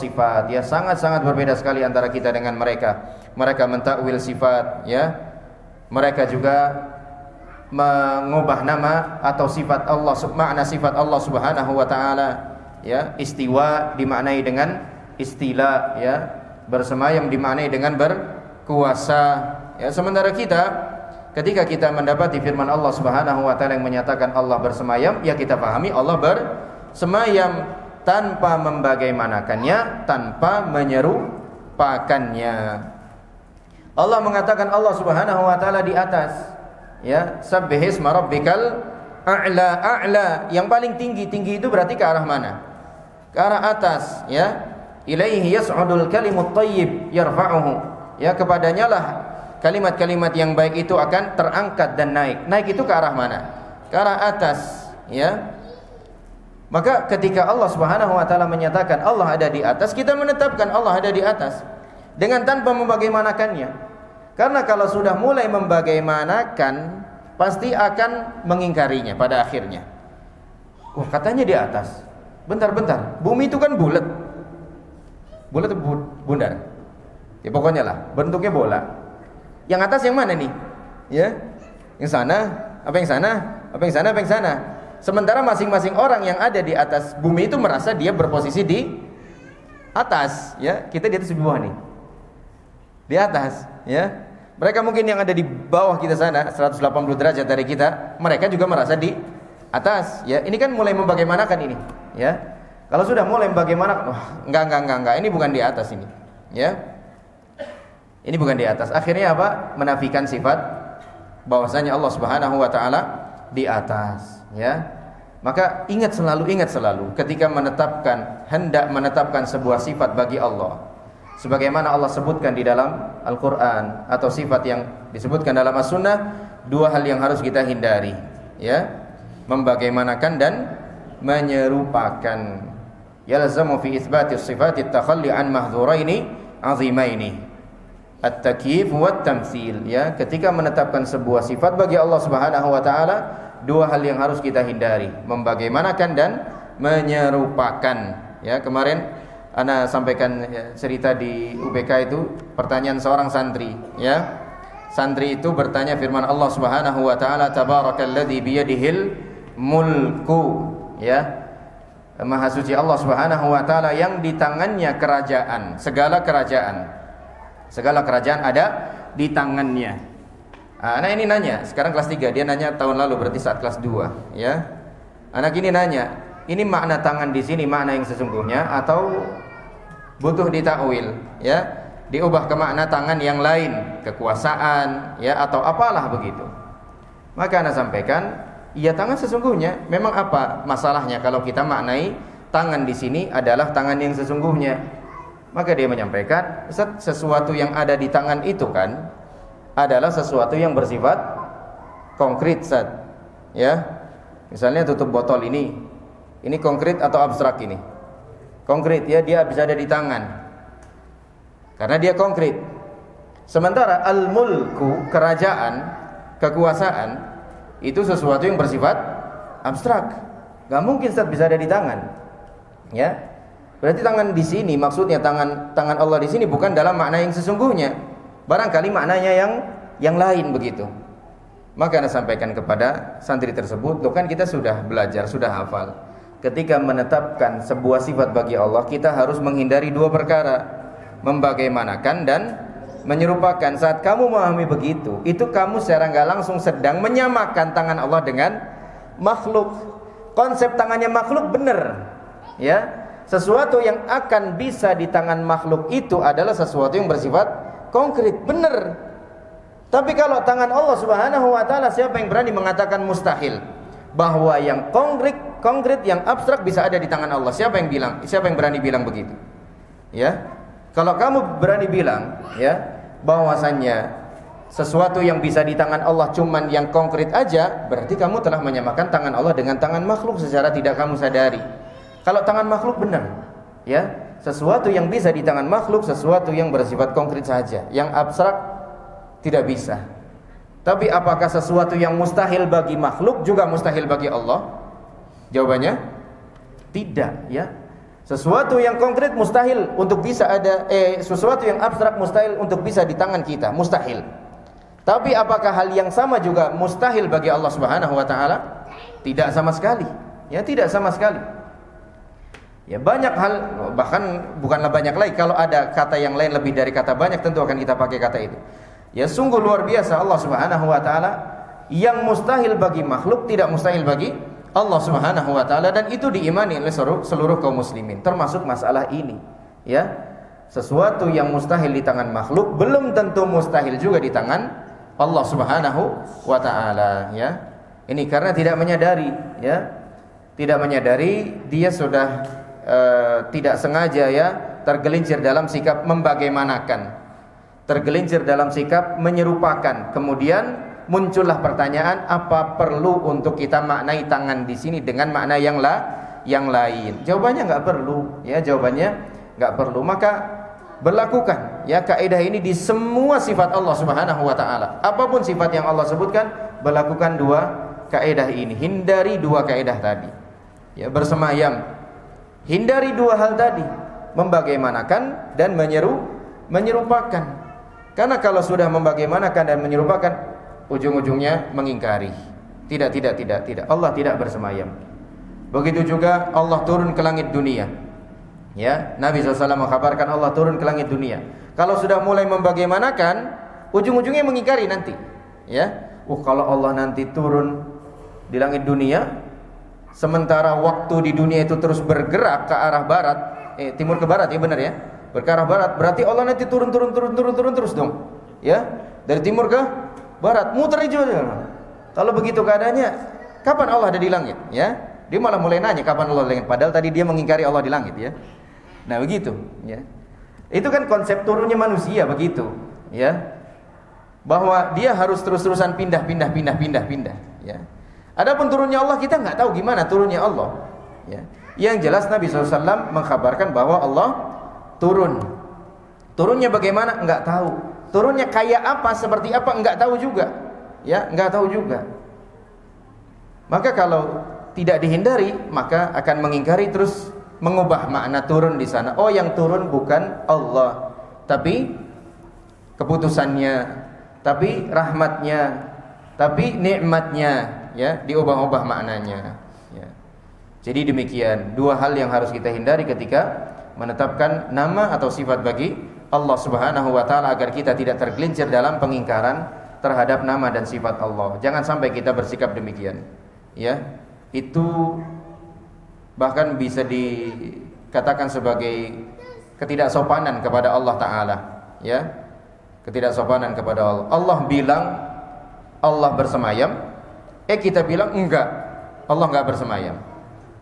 sifat, ya, sangat-sangat berbeda sekali antara kita dengan mereka. Mereka mentakwil sifat, ya. Mereka juga mengubah nama atau sifat Allah, makna sifat Allah Subhanahu wa taala, ya. Istiwa dimaknai dengan istila, ya. Bersemayam dimaknai dengan berkuasa, ya. Sementara kita, ketika kita mendapati firman Allah Subhanahu wa taala yang menyatakan Allah bersemayam, ya, kita pahami Allah bersemayam tanpa membagaimanakannya, tanpa menyerupakannya. Allah mengatakan Allah Subhanahu wa taala di atas, ya, sabbihisma rabbikal a'la. Yang paling tinggi itu berarti ke arah mana? Ke arah atas, ya. Ilaihi yas'udul kalimut thayyib yarfa'uhu. Ya, kepadanya lah kalimat-kalimat yang baik itu akan terangkat dan naik. Naik itu ke arah mana? Ke arah atas, ya. Maka ketika Allah Subhanahu wa taala menyatakan Allah ada di atas, kita menetapkan Allah ada di atas dengan tanpa membagaimanakannya. Karena kalau sudah mulai membagaimanakan, pasti akan mengingkarinya pada akhirnya. Wah, katanya di atas. Bentar, bumi itu kan bulat. Bulat atau bundar? Ya pokoknya lah, bentuknya bola. Yang atas yang mana nih? Ya. Yang sana, apa yang sana? Apa yang sana? Apa yang sana? Sementara masing-masing orang yang ada di atas bumi itu merasa dia berposisi di atas, ya. Kita di atas di bawah nih. Di atas, ya. Mereka mungkin yang ada di bawah kita sana 180 derajat dari kita, mereka juga merasa di atas, ya. Ini kan mulai membagaimanakan ini, ya. Kalau sudah mulai membagaimanakan, enggak, ini bukan di atas ini, ya. Ini bukan di atas. Akhirnya apa? Menafikan sifat bahwasanya Allah Subhanahu wa taala di atas, ya. Maka ingat selalu ketika hendak menetapkan sebuah sifat bagi Allah, sebagaimana Allah sebutkan di dalam Al-Qur'an atau sifat yang disebutkan dalam As-Sunnah, dua hal yang harus kita hindari, ya. Membagaimanakan dan menyerupakan. Yalzamu fi itsbati sifati at-takhalli an mahdhuraini 'azimaini. At-takyif wa at-tamtsil, ya. Ketika menetapkan sebuah sifat bagi Allah Subhanahu wa taala, dua hal yang harus kita hindari, membagaimanakan dan menyerupakan, ya. Kemarin ana sampaikan cerita di UBK itu, pertanyaan seorang santri, ya. Santri itu bertanya firman Allah Subhanahu wa taala, tabarakalladzi biyadihil mulku, ya. Maha suci Allah Subhanahu wa taala yang di tangannya kerajaan, segala kerajaan ada di tangannya. Anak ini nanya, sekarang kelas 3, dia nanya tahun lalu, berarti saat kelas 2, ya. Anak ini nanya, ini makna tangan di sini makna yang sesungguhnya atau butuh ditakwil, ya, diubah ke makna tangan yang lain, kekuasaan, ya, atau apalah begitu. Maka anak sampaikan, iya tangan sesungguhnya. Memang apa masalahnya kalau kita maknai tangan di sini adalah tangan yang sesungguhnya? Maka dia menyampaikan, Ustaz, sesuatu yang ada di tangan itu kan adalah sesuatu yang bersifat konkret, Ustaz, ya. Misalnya tutup botol ini konkret atau abstrak ini? Konkret, ya, dia bisa ada di tangan karena dia konkret. Sementara al-mulku, kerajaan, kekuasaan, itu sesuatu yang bersifat abstrak. Gak mungkin Ustaz bisa ada di tangan, ya. Berarti tangan di sini maksudnya tangan Allah di sini bukan dalam makna yang sesungguhnya. Barangkali maknanya yang lain begitu. Maka Anda sampaikan kepada santri tersebut, loh kan kita sudah belajar, sudah hafal. Ketika menetapkan sebuah sifat bagi Allah, kita harus menghindari dua perkara, membagaimanakan dan menyerupakan. Saat kamu memahami begitu, itu kamu secara enggak langsung sedang menyamakan tangan Allah dengan makhluk. Konsep tangannya makhluk benar, ya. Sesuatu yang akan bisa di tangan makhluk itu adalah sesuatu yang bersifat konkret, benar. Tapi kalau tangan Allah Subhanahu wa taala, siapa yang berani mengatakan mustahil bahwa yang konkret yang abstrak bisa ada di tangan Allah? Siapa yang berani bilang begitu? Ya. Kalau kamu berani bilang, ya, bahwasannya sesuatu yang bisa di tangan Allah cuman yang konkret aja, berarti kamu telah menyamakan tangan Allah dengan tangan makhluk secara tidak kamu sadari. Kalau tangan makhluk benar, ya, sesuatu yang bisa di tangan makhluk, sesuatu yang bersifat konkret saja, yang abstrak tidak bisa. Tapi apakah sesuatu yang mustahil bagi makhluk juga mustahil bagi Allah? Jawabannya tidak, ya. Sesuatu yang konkret mustahil untuk bisa ada, sesuatu yang abstrak mustahil untuk bisa di tangan kita, mustahil. Tapi apakah hal yang sama juga mustahil bagi Allah Subhanahu wa taala? Tidak sama sekali, ya, tidak sama sekali. Ya, banyak hal, bahkan bukanlah banyak lagi, kalau ada kata yang lain lebih dari kata banyak tentu akan kita pakai kata itu. Ya, sungguh luar biasa Allah Subhanahu wa taala, yang mustahil bagi makhluk tidak mustahil bagi Allah Subhanahu wa taala, dan itu diimani oleh seluruh kaum muslimin, termasuk masalah ini, ya. Sesuatu yang mustahil di tangan makhluk belum tentu mustahil juga di tangan Allah Subhanahu wa taala, ya. Ini karena tidak menyadari, ya. Tidak menyadari, dia sudah tidak sengaja, ya, tergelincir dalam sikap membagaimanakan, tergelincir dalam sikap menyerupakan. Kemudian muncullah pertanyaan, apa perlu untuk kita maknai tangan di sini dengan makna yang lain? Jawabannya nggak perlu, ya, jawabannya nggak perlu. Maka berlakukan, ya, kaidah ini di semua sifat Allah Subhanahu wa taala. Apapun sifat yang Allah sebutkan, berlakukan dua kaidah ini. Hindari dua kaidah tadi, ya, bersemayam. Hindari dua hal tadi, membagaimanakan dan menyerupakan. Karena kalau sudah membagaimanakan dan menyerupakan, ujung-ujungnya mengingkari. Tidak. Allah tidak bersemayam. Begitu juga Allah turun ke langit dunia. Ya, Nabi SAW mengkabarkan Allah turun ke langit dunia. Kalau sudah mulai membagaimanakan, ujung-ujungnya mengingkari nanti. Ya, kalau Allah nanti turun di langit dunia, sementara waktu di dunia itu terus bergerak ke arah barat, timur ke barat, ya benar ya, ke arah barat, berarti Allah nanti turun terus dong, ya, dari timur ke barat, muter juga. Kalau begitu keadaannya, kapan Allah ada di langit? Ya, dia malah mulai nanya kapan Allah di langit, padahal tadi dia mengingkari Allah di langit, ya. Nah begitu, ya. Itu kan konsep turunnya manusia begitu, ya, bahwa dia harus terus-terusan pindah, ya. Adapun turunnya Allah kita nggak tahu gimana turunnya Allah. Ya. Yang jelas Nabi SAW mengkhabarkan bahwa Allah turun. Turunnya bagaimana? Nggak tahu. Turunnya kayak apa, seperti apa? Nggak tahu juga. Ya, nggak tahu juga. Maka kalau tidak dihindari, maka akan mengingkari terus mengubah makna turun di sana. Oh, yang turun bukan Allah, tapi keputusannya, tapi rahmatnya, tapi nikmatnya. Ya, diubah-ubah maknanya, ya. Jadi demikian dua hal yang harus kita hindari ketika menetapkan nama atau sifat bagi Allah Subhanahu wa taala, agar kita tidak tergelincir dalam pengingkaran terhadap nama dan sifat Allah. Jangan sampai kita bersikap demikian, ya. Itu bahkan bisa dikatakan sebagai ketidaksopanan kepada Allah taala, ya. Ketidaksopanan kepada Allah. Allah bilang Allah bersemayam, kita bilang enggak, Allah enggak bersemayam.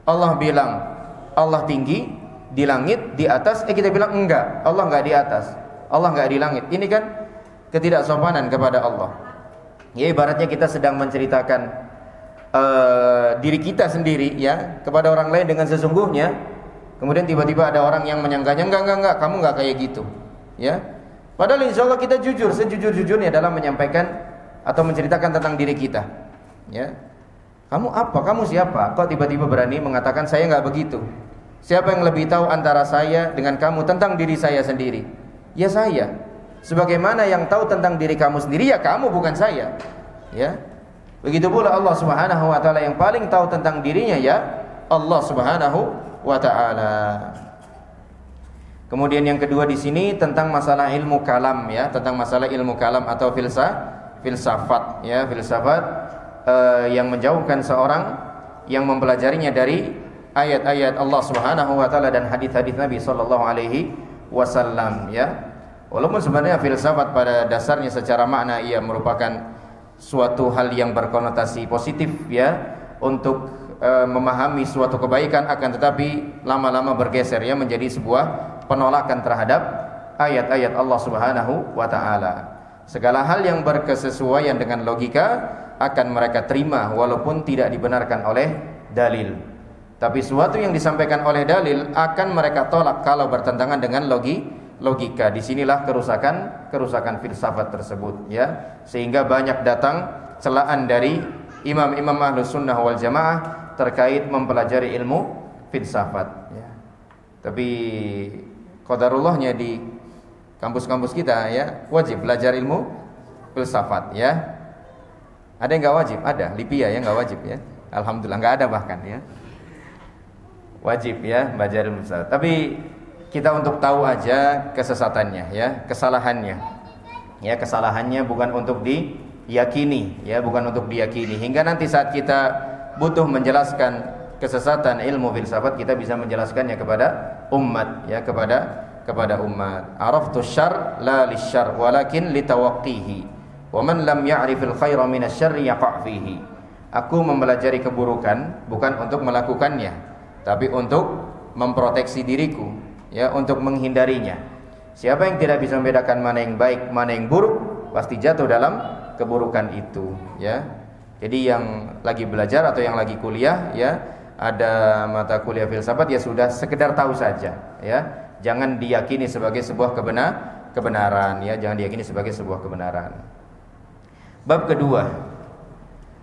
Allah bilang Allah tinggi di langit, di atas, kita bilang enggak, Allah enggak di atas, Allah enggak di langit. Ini kan ketidaksopanan kepada Allah. Ya, ibaratnya kita sedang menceritakan diri kita sendiri, ya, kepada orang lain dengan sesungguhnya. Kemudian tiba-tiba ada orang yang menyangkanya, enggak, kamu enggak kayak gitu, ya. Padahal insya Allah kita jujur, sejujur-jujurnya dalam menyampaikan atau menceritakan tentang diri kita. Ya, kamu apa? Kamu siapa? Kok tiba-tiba berani mengatakan saya nggak begitu? Siapa yang lebih tahu antara saya dengan kamu tentang diri saya sendiri? Ya saya. Sebagaimana yang tahu tentang diri kamu sendiri, ya kamu, bukan saya. Ya, begitu pula Allah Subhanahu wa taala yang paling tahu tentang dirinya, ya Allah Subhanahu wa taala. Kemudian yang kedua di sini tentang masalah ilmu kalam, ya, tentang masalah ilmu kalam atau filsafat, ya, filsafat yang menjauhkan seorang yang mempelajarinya dari ayat-ayat Allah Subhanahu wa taala dan hadis-hadis Nabi sallallahu alaihi wasallam, ya. Walaupun sebenarnya filsafat pada dasarnya secara makna ia merupakan suatu hal yang berkonotasi positif, ya, untuk memahami suatu kebaikan, akan tetapi lama-lama bergeser, ya, menjadi sebuah penolakan terhadap ayat-ayat Allah Subhanahu wa taala. Segala hal yang berkesesuaian dengan logika akan mereka terima walaupun tidak dibenarkan oleh dalil. Tapi sesuatu yang disampaikan oleh dalil akan mereka tolak kalau bertentangan dengan logika. Disinilah kerusakan filsafat tersebut, ya. Sehingga banyak datang celaan dari imam-imam Ahlus Sunnah wal Jamaah terkait mempelajari ilmu filsafat, ya. Tapi qadarullahnya di kampus-kampus kita, ya, wajib belajar ilmu filsafat, ya. Ada yang nggak wajib? Ada, Lipia yang nggak wajib, ya. Alhamdulillah nggak ada bahkan, ya. Wajib, ya, belajar ilmu filsafat. Tapi kita untuk tahu aja kesesatannya, ya, kesalahannya. Ya, kesalahannya bukan untuk diyakini, ya, bukan untuk diyakini. Hingga nanti saat kita butuh menjelaskan kesesatan ilmu filsafat, kita bisa menjelaskannya kepada umat, ya, kepada umat. Araftu syarr la lisyarr walakin litawaqqihi. Wa man lam ya'rifil khaira minasyarri yaqa' fihi. Aku mempelajari keburukan bukan untuk melakukannya, tapi untuk memproteksi diriku, ya, untuk menghindarinya. Siapa yang tidak bisa membedakan mana yang baik, mana yang buruk, pasti jatuh dalam keburukan itu, ya. Jadi yang lagi belajar atau yang lagi kuliah, ya, ada mata kuliah filsafat, ya sudah sekedar tahu saja, ya. Jangan diyakini sebagai sebuah kebenaran, ya, jangan diyakini sebagai sebuah kebenaran. Bab kedua,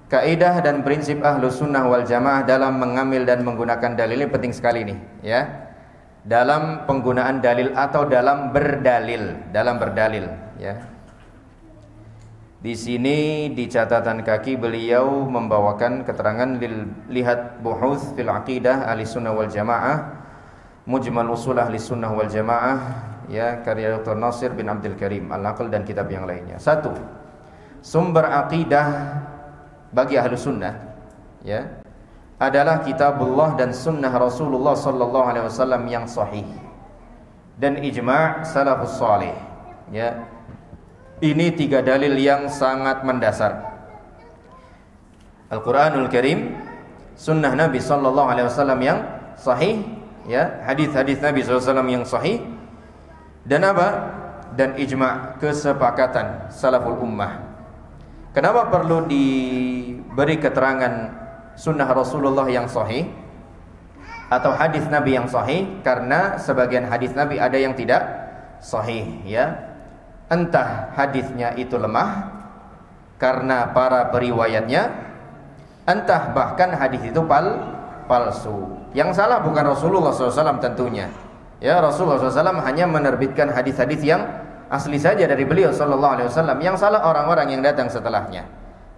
kaidah dan prinsip Ahlus Sunnah wal Jamaah dalam mengambil dan menggunakan dalil. Ini penting sekali nih, ya. Dalam penggunaan dalil atau dalam berdalil, ya. Di sini di catatan kaki beliau membawakan keterangan lihat buhuth fil aqidah ahlussunnah wal jamaah, mujmal usul ahlussunnah wal jamaah, ya, karya Dr. Nasir bin Abdul Karim Al-Aql dan kitab yang lainnya. 1. Sumber aqidah bagi ahlussunnah, ya, adalah kitabullah dan sunnah Rasulullah sallallahu alaihi wasallam yang sahih dan ijma' salafus salih, ya. Ini 3 dalil yang sangat mendasar. Al-Qur'anul Karim, sunnah Nabi sallallahu alaihi wasallam yang sahih, ya, hadis-hadis Nabi sallallahu alaihi wasallam yang sahih, dan apa? Dan ijma', kesepakatan salaful ummah. Kenapa perlu diberi keterangan sunnah Rasulullah yang sahih atau hadis Nabi yang sahih? Karena sebagian hadis Nabi ada yang tidak sahih, ya. Entah hadisnya itu lemah karena para periwayatnya, entah bahkan hadis itu palsu. Yang salah bukan Rasulullah SAW tentunya, ya. Rasulullah SAW hanya menerbitkan hadis-hadis yang asli saja dari beliau sallallahu alaihi wasallam. Yang salah orang-orang yang datang setelahnya,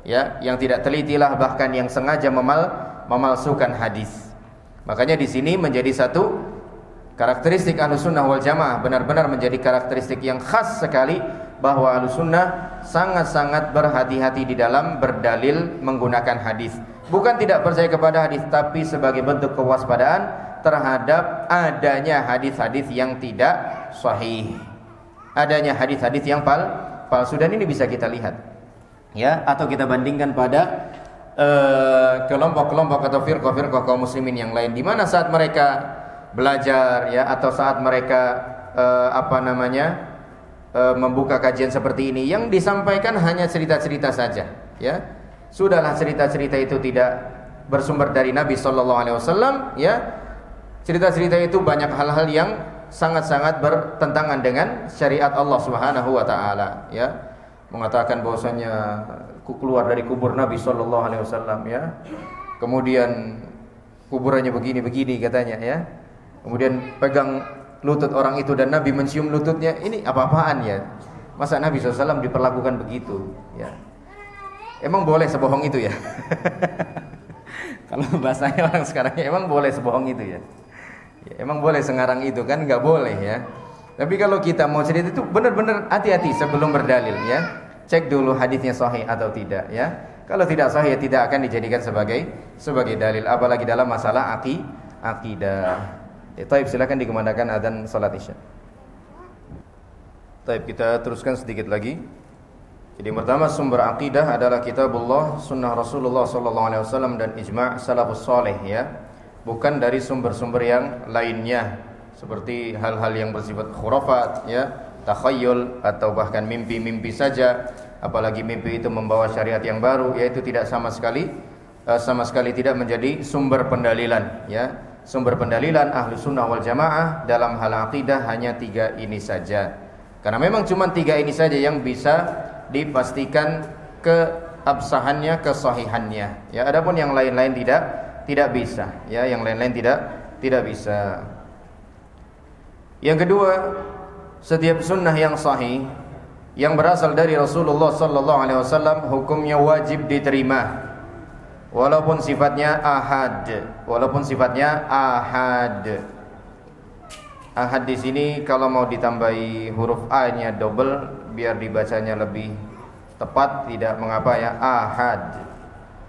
ya, yang tidak telitilah, bahkan yang sengaja memalsukan hadis. Makanya di sini menjadi satu karakteristik Ahlussunnah wal Jamaah, benar-benar menjadi karakteristik yang khas sekali, bahwa Ahlussunnah sangat-sangat berhati-hati di dalam berdalil menggunakan hadis. Bukan tidak percaya kepada hadis, tapi sebagai bentuk kewaspadaan terhadap adanya hadis-hadis yang tidak sahih, adanya hadis-hadis yang palsu. Dan ini bisa kita lihat, ya, atau kita bandingkan pada kelompok-kelompok atau firqah-firqah kaum muslimin yang lain, di mana saat mereka belajar, ya, atau saat mereka membuka kajian seperti ini, yang disampaikan hanya cerita-cerita saja, ya. Sudahlah cerita-cerita itu tidak bersumber dari Nabi sallallahu alaihi wasallam, ya. Cerita-cerita itu banyak hal-hal yang sangat-sangat bertentangan dengan syariat Allah Subhanahu wa taala, ya. Mengatakan bahwasanya keluar dari kubur Nabi sallallahu alaihi wasallam, ya. Kemudian kuburannya begini-begini katanya, ya. Kemudian pegang lutut orang itu dan Nabi mencium lututnya. Ini apa-apaan, ya? Masa Nabi SAW diperlakukan begitu, ya? Emang boleh sebohong itu, ya? Kalau bahasanya orang sekarang, ya, emang boleh sebohong itu, ya? Ya, emang boleh sengarang itu, kan? Nggak boleh, ya. Tapi kalau kita mau cerita itu benar-benar hati-hati sebelum berdalil, ya. Cek dulu hadisnya sahih atau tidak, ya. Kalau tidak sahih, ya, tidak akan dijadikan sebagai dalil, apalagi dalam masalah akidah. Taib, silakan dikumandangkan adzan salat Isya. Taib, kita teruskan sedikit lagi. Jadi pertama, sumber akidah adalah kitabullah, sunnah Rasulullah sallallahu alaihi wasallam, dan ijma' salafus salih, ya. Bukan dari sumber-sumber yang lainnya, seperti hal-hal yang bersifat khurafat, ya, takhayyul, atau bahkan mimpi-mimpi saja. Apalagi mimpi itu membawa syariat yang baru, yaitu tidak sama sekali tidak menjadi sumber pendalilan, ya. Sumber pendalilan Ahlussunnah wal Jamaah dalam hal akidah hanya 3 ini saja. Karena memang cuma 3 ini saja yang bisa dipastikan keabsahannya, kesahihannya, ya. Adapun yang lain-lain tidak bisa, ya. Yang lain-lain tidak bisa. Yang kedua, setiap sunnah yang sahih yang berasal dari Rasulullah sallallahu alaihi wasallam hukumnya wajib diterima, walaupun sifatnya ahad. Ahad di sini kalau mau ditambahi huruf A-nya double biar dibacanya lebih tepat, tidak mengapa, ya. Ahad.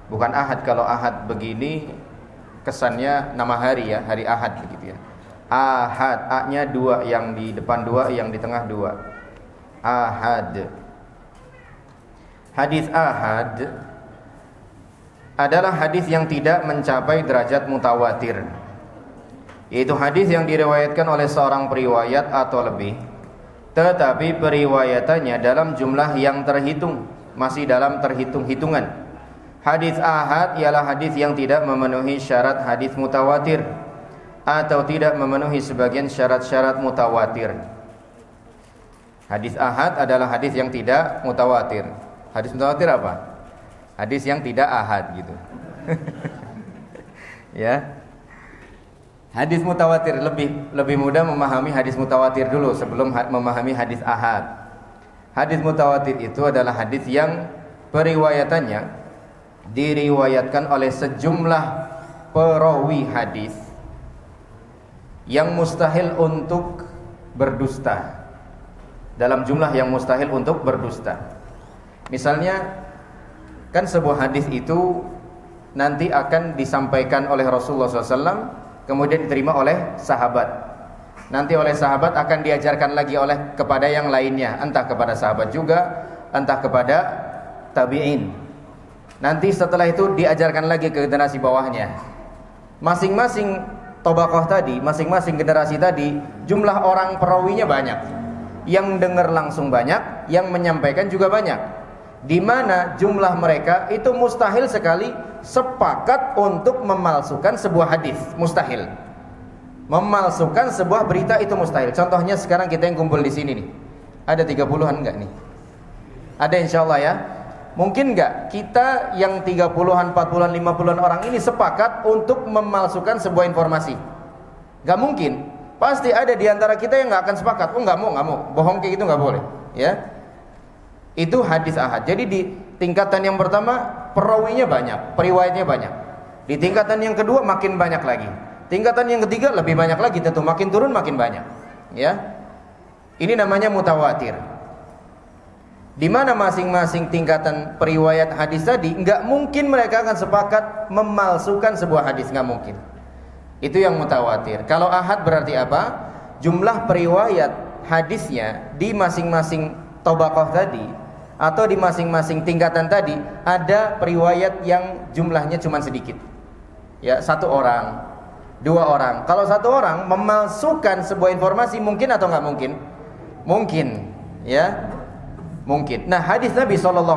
Bukan ahad. Kalau ahad begini kesannya nama hari, ya, hari Ahad begitu, ya. Ahad, A-nya 2, yang di depan 2, yang di tengah 2. Ahad. Hadis ahad adalah hadis yang tidak mencapai derajat mutawatir, yaitu hadis yang diriwayatkan oleh seorang periwayat atau lebih, tetapi periwayatannya dalam jumlah yang terhitung, masih dalam terhitung-hitungan. Hadis ahad ialah hadis yang tidak memenuhi syarat hadis mutawatir atau tidak memenuhi sebagian syarat-syarat mutawatir. Hadis ahad adalah hadis yang tidak mutawatir. Hadis mutawatir apa? Hadis yang tidak ahad, gitu. Ya. Hadis mutawatir, lebih mudah memahami hadis mutawatir dulu sebelum memahami hadis ahad. Hadis mutawatir itu adalah hadis yang periwayatannya diriwayatkan oleh sejumlah perawi hadis yang mustahil untuk berdusta, dalam jumlah yang mustahil untuk berdusta. Misalnya kan sebuah hadis itu nanti akan disampaikan oleh Rasulullah SAW, kemudian diterima oleh sahabat. Nanti oleh sahabat akan diajarkan lagi kepada yang lainnya, entah kepada sahabat juga, entah kepada tabi'in. Nanti setelah itu diajarkan lagi ke generasi bawahnya. Masing-masing tabaqah tadi, masing-masing generasi tadi, jumlah orang perawinya banyak. Yang dengar langsung banyak, yang menyampaikan juga banyak. Di mana jumlah mereka itu mustahil sekali sepakat untuk memalsukan sebuah hadis, mustahil. Memalsukan sebuah berita itu mustahil. Contohnya sekarang kita yang kumpul di sini nih, ada 30-an enggak nih? Ada insyaallah ya. Mungkin enggak kita yang 30-an, 40-an, 50-an orang ini sepakat untuk memalsukan sebuah informasi? Enggak mungkin. Pasti ada di antara kita yang enggak akan sepakat. Oh enggak mau. Bohong kayak gitu enggak boleh, ya. Itu hadis ahad. Jadi di tingkatan yang pertama perawinya banyak, periwayatnya banyak. Di tingkatan yang kedua makin banyak lagi. Tingkatan yang ketiga lebih banyak lagi, tentu makin turun makin banyak, ya. Ini namanya mutawatir. Di mana masing-masing tingkatan periwayat hadis tadi enggak mungkin mereka akan sepakat memalsukan sebuah hadis, enggak mungkin. Itu yang mutawatir. Kalau ahad berarti apa? Jumlah periwayat hadisnya di masing-masing tabaqah tadi atau di masing-masing tingkatan tadi ada periwayat yang jumlahnya cuma sedikit. Ya, 1 orang, 2 orang. Kalau 1 orang memalsukan sebuah informasi mungkin atau enggak mungkin? Mungkin, ya. Mungkin. Nah, hadis Nabi SAW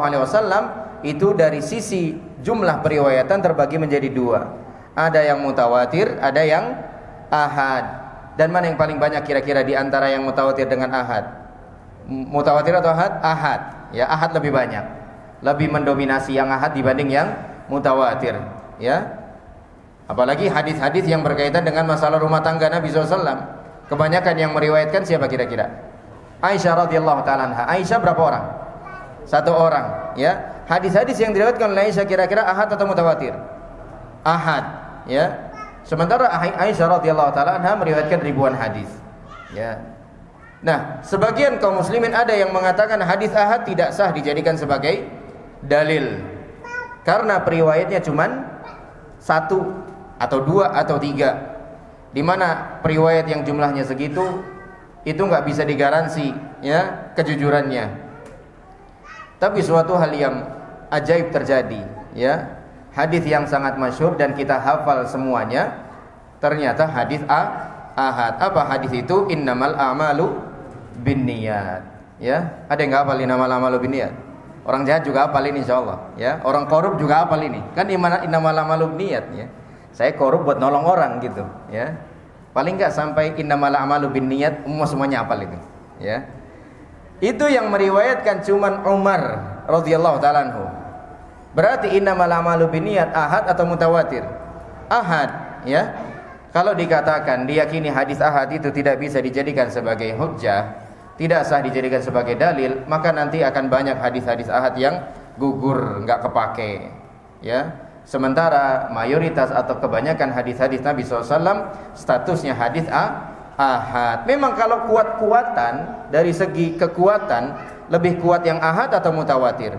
itu dari sisi jumlah periwayatan terbagi menjadi 2. Ada yang mutawatir, ada yang ahad. Dan mana yang paling banyak kira-kira di antara yang mutawatir dengan ahad? Mutawatir atau ahad? Ahad. Ya, ahad lebih banyak. Lebih mendominasi yang ahad dibanding yang mutawatir, ya. Apalagi hadis-hadis yang berkaitan dengan masalah rumah tangga Nabi SAW. Kebanyakan yang meriwayatkan siapa kira-kira? Aisyah radhiyallahu ta'ala anha. Aisyah berapa orang? 1 orang, ya. Hadis-hadis yang diriwayatkan oleh Aisyah kira-kira ahad atau mutawatir? Ahad, ya. Sementara Aisyah radhiyallahu ta'ala anha meriwayatkan ribuan hadis, ya. Nah, sebagian kaum muslimin ada yang mengatakan hadis ahad tidak sah dijadikan sebagai dalil karena periwayatnya cuman 1 atau 2 atau 3, di mana periwayat yang jumlahnya segitu itu nggak bisa digaransi, ya, kejujurannya. Tapi suatu hal yang ajaib terjadi, ya. Hadis yang sangat masyhur dan kita hafal semuanya ternyata hadis ahad. Apa hadis itu? Innamal a'malu binniyat, ya. Ada yang nggak hafal innamal a'malu binniyat? Orang jahat juga hafal ini insyaallah, ya. Orang korup juga hafal ini. Kan innamal a'malu binniyat, ya. Saya korup buat nolong orang gitu, ya. Paling enggak sampai innamal a'malu binniyat semuanya hafal ini, ya. Itu yang meriwayatkan cuman Umar radhiyallahu ta'ala anhu. Berarti innamal a'malu binniyat ahad atau mutawatir? Ahad, ya. Kalau dikatakan diyakini hadis ahad itu tidak bisa dijadikan sebagai hujjah, tidak sah dijadikan sebagai dalil, maka nanti akan banyak hadis-hadis ahad yang gugur, enggak kepake, ya. Sementara mayoritas atau kebanyakan hadis-hadis Nabi SAW statusnya hadis ahad. Memang kalau kuat-kuatan dari segi kekuatan lebih kuat yang ahad atau mutawatir?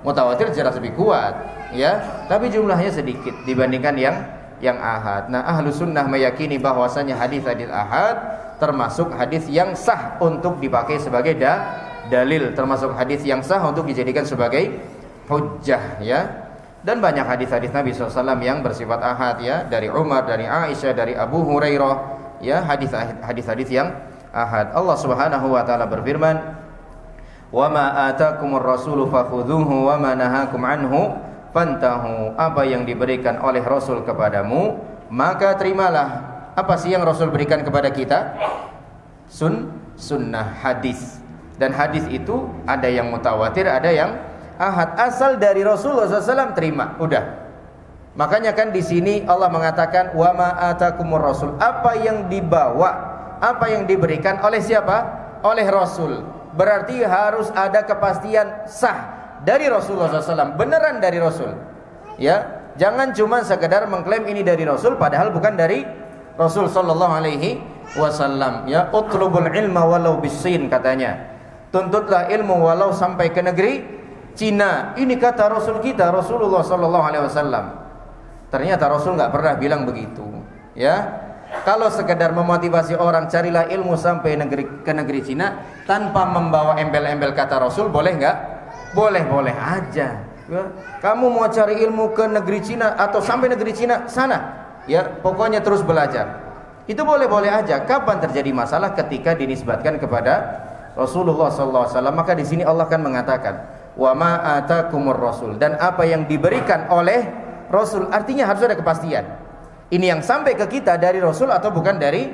Mutawatir jelas lebih kuat, ya. Tapi jumlahnya sedikit dibandingkan yang ahad. Nah, ahlu sunnah meyakini bahwasanya hadis-hadis ahad termasuk hadis yang sah untuk dipakai sebagai dalil, termasuk hadis yang sah untuk dijadikan sebagai hujjah, ya. Dan banyak hadis-hadis Nabi SAW yang bersifat ahad, ya, dari Umar, dari Aisyah, dari Abu Hurairah, ya, hadis-hadis yang ahad. Allah Subhanahu wa taala berfirman, "Wa ma atakumur rasulu fakhudhuhu wa ma nahakum anhu fantahu." Apa yang diberikan oleh Rasul kepadamu, maka terimalah. Apa sih yang Rasul berikan kepada kita? Sunnah, hadis. Dan hadis itu ada yang mutawatir, ada yang ahad. Asal dari Rasulullah SAW terima, udah. Makanya kan di sini Allah mengatakan wa ma atakumur rasul. Apa yang dibawa, apa yang diberikan oleh siapa? Oleh Rasul. berarti harus ada kepastian sah dari Rasulullah SAW, beneran dari Rasul. Ya, jangan cuma sekedar mengklaim ini dari Rasul padahal bukan dari Rasul sallallahu alaihi wasallam. Ya, utlubul ilma walau bisin katanya. Tuntutlah ilmu walau sampai ke negeri Cina. Ini kata Rasul kita, Rasulullah sallallahu alaihi wasallam. Ternyata Rasul enggak pernah bilang begitu. Ya. Kalau sekedar memotivasi orang carilah ilmu sampai ke negeri Cina tanpa membawa embel-embel kata Rasul, boleh enggak? Boleh-boleh aja. Ya. Kamu mau cari ilmu ke negeri Cina atau sampai negeri Cina, sana. Ya, pokoknya terus belajar. Itu boleh-boleh aja. Kapan terjadi masalah? Ketika dinisbatkan kepada Rasulullah sallallahu alaihi wasallam. Maka di sini Allah kan mengatakan, "Wa ma atakumur rasul." Dan apa yang diberikan oleh Rasul, artinya harus ada kepastian. Ini yang sampai ke kita dari Rasul atau bukan dari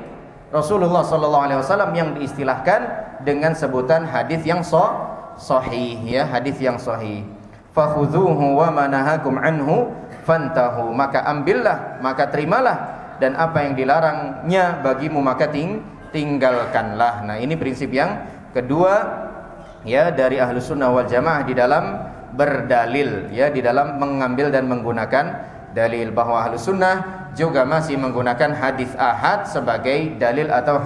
Rasulullah sallallahu alaihi wasallam, yang diistilahkan dengan sebutan hadis yang sahih, ya, hadis yang sahih. Fakhudhuhu wa manahakum anhu fantahu. Maka ambillah, maka terimalah, dan apa yang dilarangnya bagimu maka tinggalkanlah. Nah, ini prinsip yang kedua, ya, dari Ahlus Sunnah wal Jamaah di dalam berdalil, ya, di dalam mengambil dan menggunakan dalil, bahwa Ahlus Sunnah juga masih menggunakan hadis ahad sebagai dalil atau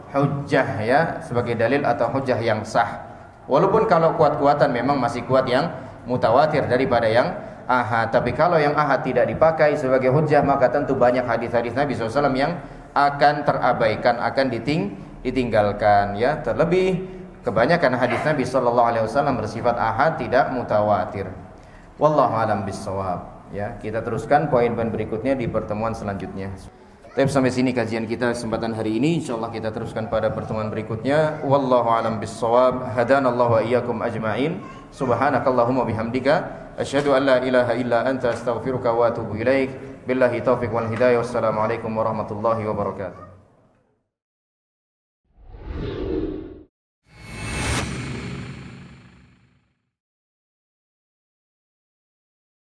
hujjah, ya, sebagai dalil atau hujjah yang sah. Walaupun kalau kuat-kuatan memang masih kuat yang mutawatir daripada yang ahad. Tapi kalau yang ahad tidak dipakai sebagai hujjah, maka tentu banyak hadis-hadis Nabi SAW yang akan terabaikan, akan ditinggalkan, ya. Terlebih kebanyakan hadis Nabi SAW bersifat ahad, tidak mutawatir. Wallahu a'lam bishawab. Ya, kita teruskan poin-poin berikutnya di pertemuan selanjutnya. Tapi sampai sini kajian kita kesempatan hari ini. Insyaallah kita teruskan pada pertemuan berikutnya. Wallahu a'lam bishawab. Hadanallahu wa iyyakum ajma'in. Subhanakallahumma bihamdika asyhadu an la ilaha illa anta astaghfiruka wa atubu ilaik. Billahi taufiq wal hidayah. Wassalamualaikum warahmatullahi wabarakatuh.